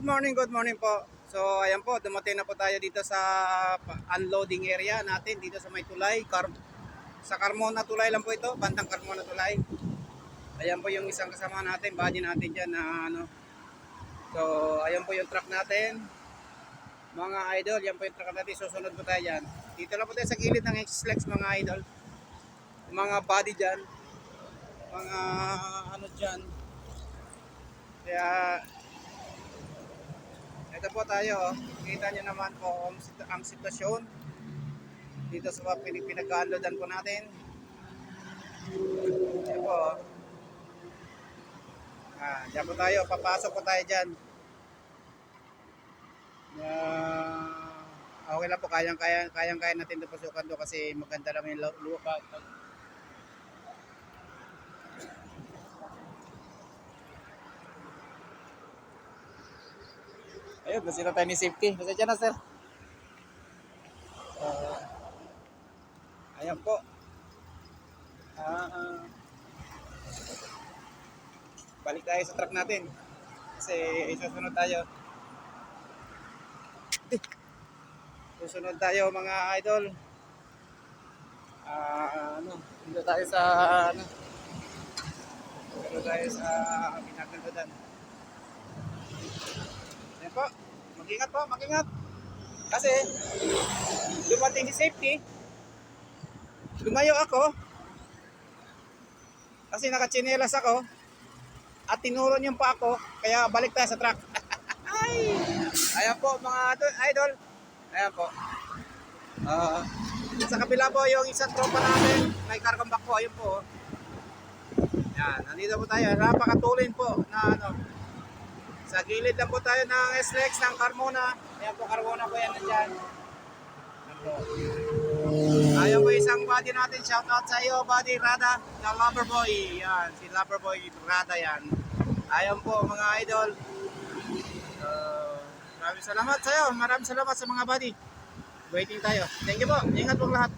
Good morning po. So, ayan po, dumating na po tayo dito sa unloading area natin dito sa may tulay. Sa Carmona Tulay lang po ito, bandang Carmona Tulay. Ayan po yung isang kasama natin, body natin dyan na ano. So, ayan po yung truck natin. Mga idol, yan po yung truck natin, susunod po tayo dyan. Dito lang po tayo sa gilid ng X-Flex mga idol. Yung mga body dyan. Mga ano dyan. Kaya, ito po tayo, kita nyo naman po ang sitwasyon dito sa pinag-unloadan po natin. Yan po. Diyan po tayo, papasok po tayo dyan. Okay lang po, kayang-kaya natin ito pasukan doon kasi maganda lang yung lupa. Ayun, nasira tayo ni safety. Pasensya na, sir. Ayan po. Balik tayo sa truck natin. Kasi susunod tayo. Susunod tayo mga idol. Dito tayo sa dito tayo sa pinagkandadan. Ayan po. Mag-ingat po, mag-ingat. Kasi dumating si safety. Lumayo ako. Kasi nakachinelas ako. At tinuro niyo pa ako. Kaya balik tayo sa truck. Ay! Ayan po mga idol. Ayan po. Sa kabila po yung isang tropa namin. May kargang back po. Ayun po. Yan. Nandito po tayo. Napakatulin po na ano. Sa gilid lang po tayo ng SLEX ng Carmona. Ayan po, Carmona po yan nandyan. Ayan po. Ayan po isang body natin. Shout out sa iyo, body Rada. Na Loverboy. Yan, si Loverboy Rada yan. Ayan po mga idol. Maraming salamat sa iyo. Maraming salamat sa mga body. Waiting tayo. Thank you po. Ingat po lahat.